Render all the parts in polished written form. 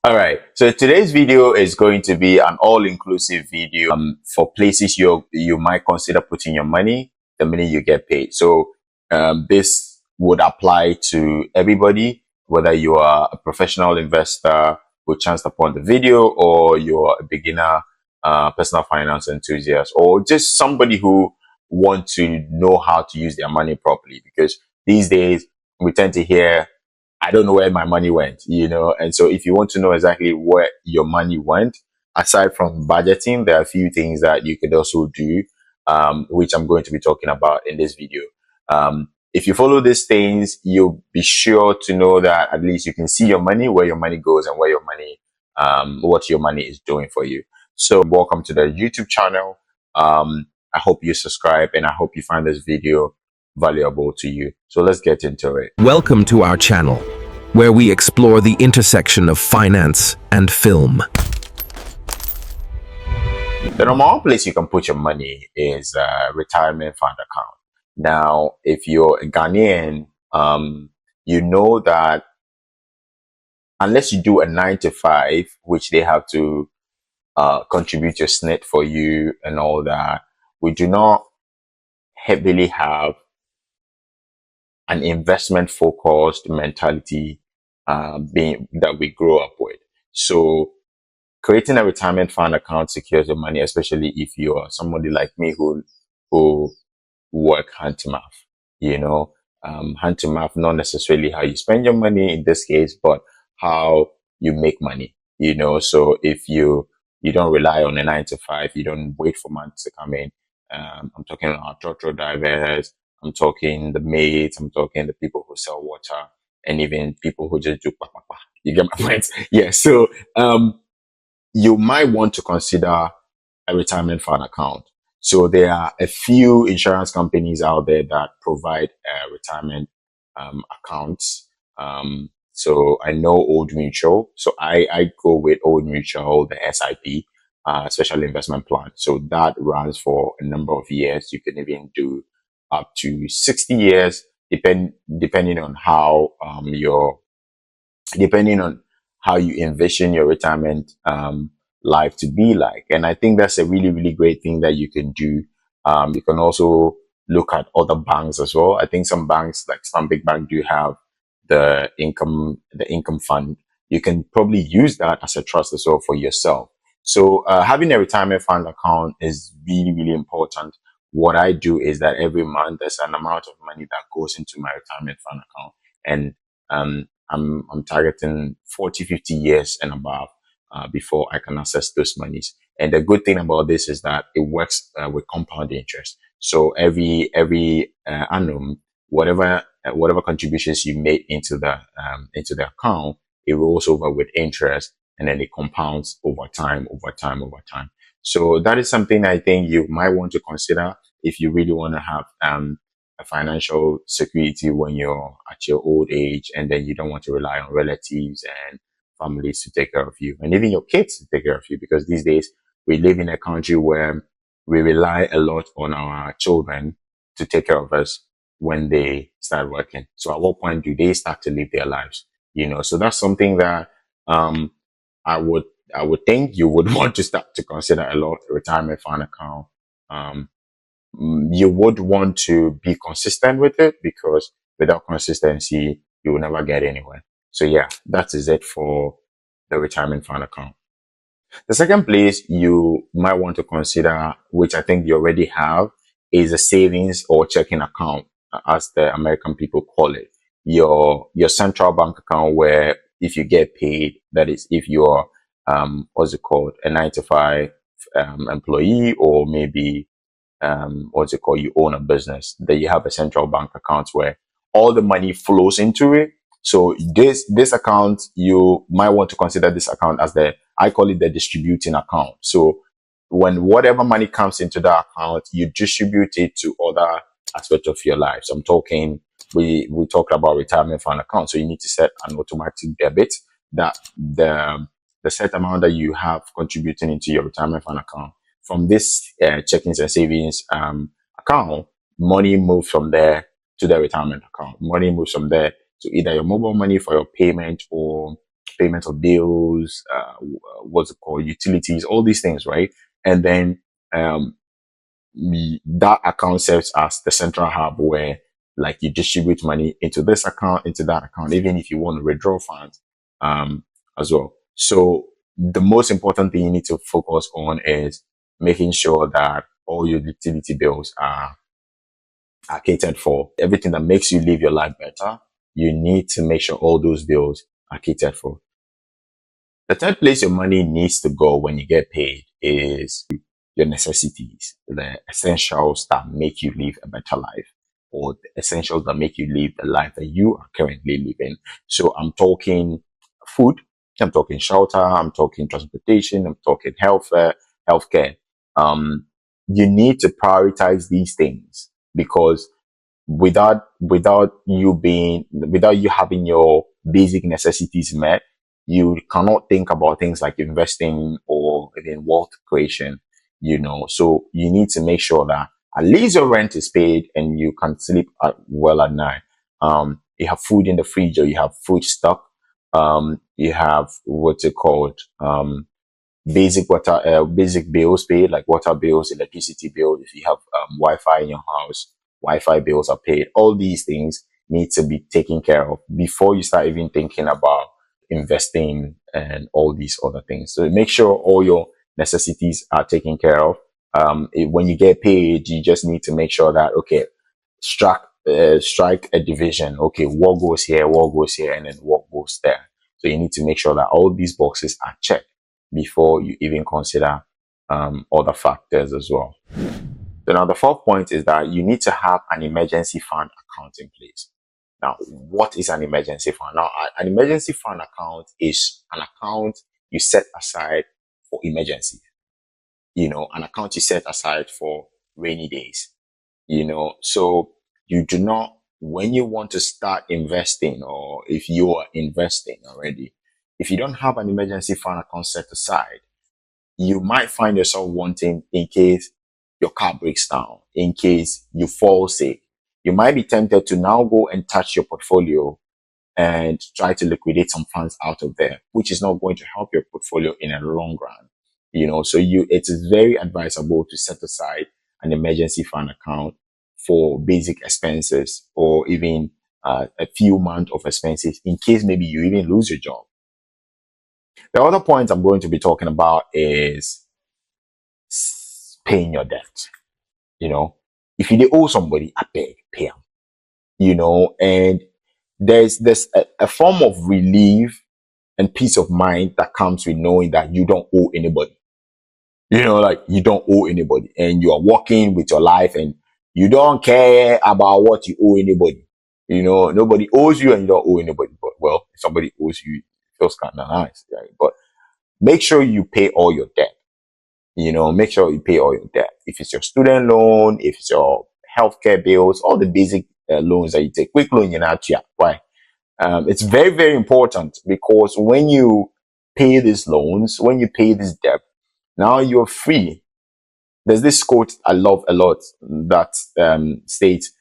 All right. So today's video is going to be an all-inclusive video for places you might consider putting your money the minute you get paid. So this would apply to everybody, whether you are a professional investor who chanced upon the video, or you're a beginner personal finance enthusiast, or just somebody who wants to know how to use their money properly. Because these days we tend to hear, I don't know where my money went, and so if you want to know exactly where your money went, aside from budgeting, there are a few things that you could also do, which I'm going to be talking about in this video. If you follow these things, you'll be sure to know that at least you can see your money, where your money goes, and where your money, what your money is doing for you. So welcome to the YouTube channel. I hope you subscribe, and I hope you find this video valuable to you. So let's get into it. Welcome to our channel, where we explore the intersection of finance and film. The number one place you can put your money is a retirement fund account. Now, if you're a Ghanaian, you know that unless you do a 9 to 5, which they have to contribute your SNIT for you and all that, we do not heavily have an investment focused mentality that we grow up with. So creating a retirement fund account secures your money, especially if you're somebody like me who work hand to mouth. Hand to mouth, not necessarily how you spend your money in this case, but how you make money. So if you don't rely on a 9 to 5, you don't wait for money to come in. I'm talking about truck drivers, I'm talking the maids, I'm talking the people who sell water, and even people who just do pa. You get my point? Yeah. So you might want to consider a retirement fund account. So there are a few insurance companies out there that provide retirement accounts. So I know Old Mutual. So I go with Old Mutual, the SIP, Special Investment Plan. So that runs for a number of years. You can even do up to 60 years, depending on how you envision your retirement life to be like. And I think that's a really, really great thing that you can do. You can also look at other banks as well. I think some banks like some big bank do have the income fund. You can probably use that as a trust as well for yourself. So having a retirement fund account is really, really important. What I do is that every month there's an amount of money that goes into my retirement fund account, and I'm targeting 40-50 years and above before I can access those monies. And the good thing about this is that it works with compound interest. So every annum, whatever contributions you make into the account, it rolls over with interest, and then it compounds over time. So that is something I think you might want to consider if you really want to have a financial security when you're at your old age, and then you don't want to rely on relatives and families to take care of you, and even your kids to take care of you, because these days we live in a country where we rely a lot on our children to take care of us when they start working. So at what point do they start to live their lives? So that's something that I would think you would want to start to consider a lot. A retirement fund account. You would want to be consistent with it, because without consistency, you will never get anywhere. So yeah, that is it for the retirement fund account. The second place you might want to consider, which I think you already have, is a savings or checking account, as the American people call it. Your central bank account, where if you get paid, that is if you're a 9 to 5 employee, or maybe you own a business, that you have a central bank account where all the money flows into it. So this account, you might want to consider this account as I call it the distributing account. So when whatever money comes into that account, you distribute it to other aspects of your life. So I'm talking, we talked about retirement fund account. So you need to set an automatic debit that the set amount that you have contributing into your retirement fund account. From this checkings and savings account, money moves from there to the retirement account. Money moves from there to either your mobile money for your payment, or payment of bills, what's it called, utilities, all these things, right? And then um, that account serves as the central hub where like you distribute money into this account, into that account, even if you want to withdraw funds as well. So the most important thing you need to focus on is making sure that all your utility bills are catered for. Everything that makes you live your life better, you need to make sure all those bills are catered for. The third place your money needs to go when you get paid is your necessities, the essentials that make you live a better life, or the essentials that make you live the life that you are currently living. So I'm talking food, I'm talking shelter, I'm talking transportation, I'm talking healthcare. Um, you need to prioritize these things because without you having your basic necessities met, you cannot think about things like investing or even wealth creation, so you need to make sure that at least your rent is paid and you can sleep well at night. You have food in the fridge, or you have food stock. You have what's it called, basic bills paid, like water bills, electricity bill. If you have wi-fi in your house, wi-fi bills are paid. All these things need to be taken care of before you start even thinking about investing and all these other things. So make sure all your necessities are taken care of. When you get paid, you just need to make sure that, okay, strike a division. Okay, what goes here, what goes here, and then what goes there. So you need to make sure that all these boxes are checked before you even consider other factors as well. So now the fourth point is that you need to have an emergency fund account in place. Now, what is an emergency fund? Now, an emergency fund account is an account you set aside for emergency. An account you set aside for rainy days. So you do not, when you want to start investing, or if you are investing already, if you don't have an emergency fund account set aside, you might find yourself wanting, in case your car breaks down, in case you fall sick, you might be tempted to now go and touch your portfolio and try to liquidate some funds out of there, which is not going to help your portfolio in a long run. So it is very advisable to set aside an emergency fund account for basic expenses, or even a few months of expenses in case maybe you even lose your job. The other point I'm going to be talking about is paying your debt. If you owe somebody, I beg, pay them. And there's a form of relief and peace of mind that comes with knowing that you don't owe anybody. Like you don't owe anybody, and you are walking with your life, and you don't care about what you owe anybody. Nobody owes you, and you don't owe anybody. But well, if somebody owes you, it feels kind of nice, right? But make sure you pay all your debt. Make sure you pay all your debt. If it's your student loan, if it's your healthcare bills, all the basic loans that you take. Quick loan, why? It's very, very important, because when you pay these loans, when you pay this debt, now you're free. There's this quote I love a lot that states,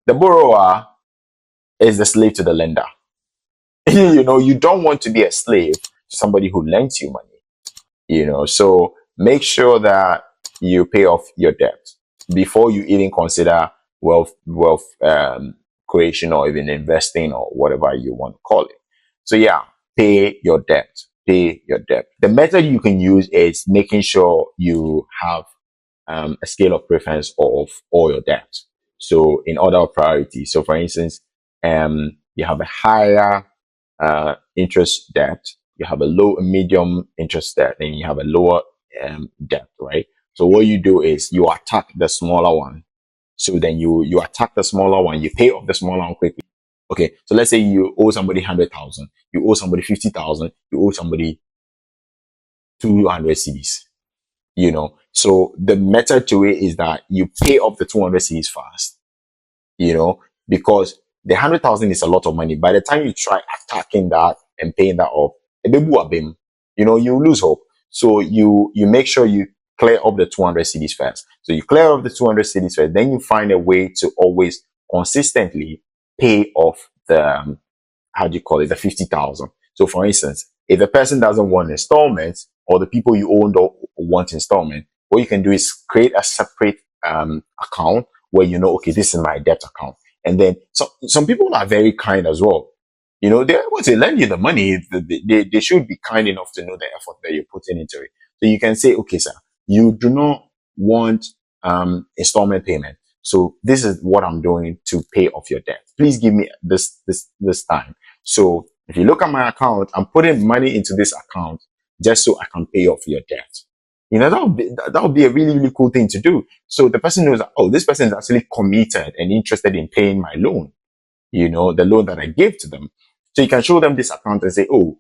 the borrower is the slave to the lender. You don't want to be a slave to somebody who lends you money. So make sure that you pay off your debt before you even consider wealth creation, or even investing, or whatever you want to call it. So yeah, pay your debt. Pay your debt. The method you can use is making sure you have a scale of preference of all your debt. So in order of priority. So for instance, you have a higher interest debt, you have a low and medium interest debt, and you have a lower debt, right? So what you do is you attack the smaller one. So then you attack the smaller one, you pay off the smaller one quickly. Okay, so let's say you owe somebody 100,000, you owe somebody 50,000, you owe somebody 200 CDs. So the method to it is that you pay off the 200 CDs fast, because the 100,000 is a lot of money. By the time you try attacking that and paying that off, you lose hope. So you make sure you clear up the 200 CDs first. So you clear up the 200 CDs first, then you find a way to always consistently pay off the, how do you call it, the 50,000. So for instance, if the person doesn't want installments, or the people you own don't want installment, what you can do is create a separate account where you know, okay, this is my debt account. And then some people are very kind as well. You know, they once they lend you the money, they should be kind enough to know the effort that you're putting into it. So you can say, okay, sir, you do not want installment payment. So this is what I'm doing to pay off your debt. Please give me this time. So if you look at my account, I'm putting money into this account just so I can pay off your debt. You know, that would be a really, really cool thing to do. So the person knows that, oh, this person is actually committed and interested in paying my loan, you know, the loan that I gave to them. So you can show them this account and say, oh,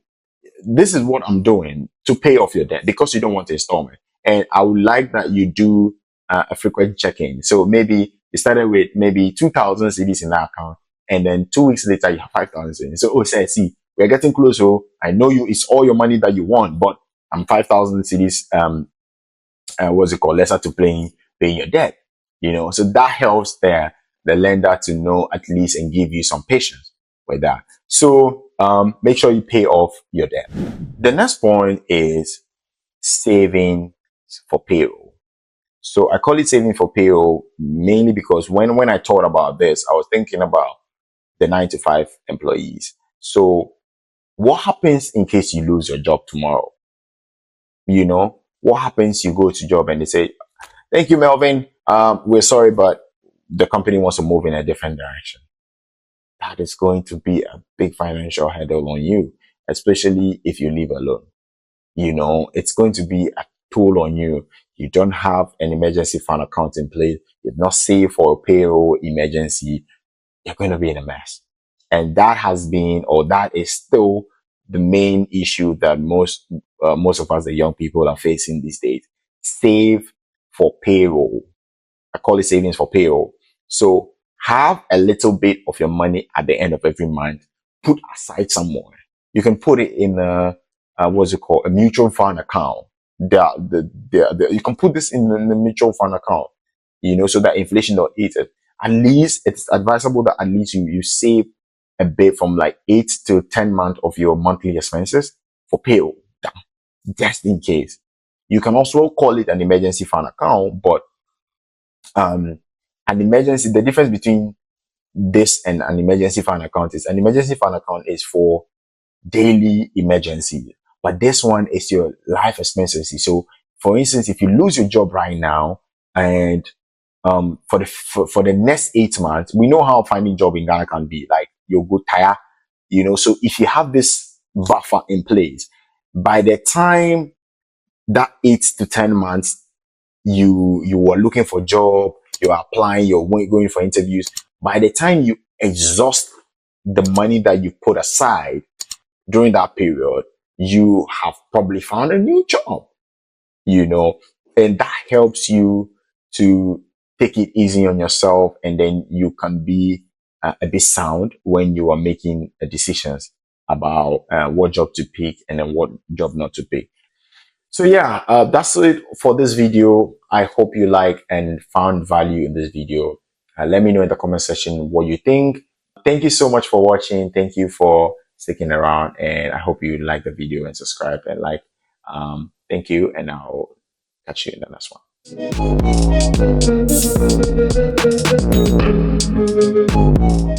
this is what I'm doing to pay off your debt because you don't want installment. And I would like that you do a frequent check-in. So maybe you started with maybe 2,000 CDs in that account, and then 2 weeks later you have 5,000. So, oh, say, see, we're getting close. Oh, I know it's all your money that you want, but I'm 5,000 CDs, what's it called, lesser to paying your debt. You know, so that helps the lender to know at least and give you some patience with that. So make sure you pay off your debt. The next point is saving for payroll. So I call it saving for payroll mainly because when I thought about this, I was thinking about the 9-to-5 employees. So what happens in case you lose your job tomorrow? You know, what happens? You go to job and they say, thank you, Melvin. We're sorry, but the company wants to move in a different direction. That is going to be a big financial headache on you, especially if you live alone. You know, it's going to be a toll on you. You don't have an emergency fund account in place. You've not saved for a payroll emergency. You're going to be in a mess. And that has been, or that is still the main issue that most of us, the young people, are facing these days. Save for payroll. I call it savings for payroll. So have a little bit of your money at the end of every month, put aside somewhere. You can put it in what's it called? A mutual fund account. You can put this in the mutual fund account, you know, so that inflation don't eat it. At least it's advisable that at least you save a bit from like 8 to 10 months of your monthly expenses for payroll, just in case. You can also call it an emergency fund account, but an emergency, the difference between this and an emergency fund account is an emergency fund account is for daily emergency, but this one is your life expenses. So for instance, if you lose your job right now and for the next 8 months, we know how finding job in Ghana can be, like you'll go tired, you know. So if you have this buffer in place, by the time that 8 to 10 months you are looking for job, you're applying, you're going for interviews, by the time you exhaust the money that you put aside during that period, you have probably found a new job, you know, and that helps you to take it easy on yourself, and then you can be a bit sound when you are making decisions about what job to pick and then what job not to pick. So yeah, that's it for this video. I hope you like and found value in this video. Let me know in the comment section what you think. Thank you so much for watching. Thank you for sticking around, and I hope you like the video and subscribe and like. Thank you, and I'll catch you in the next one.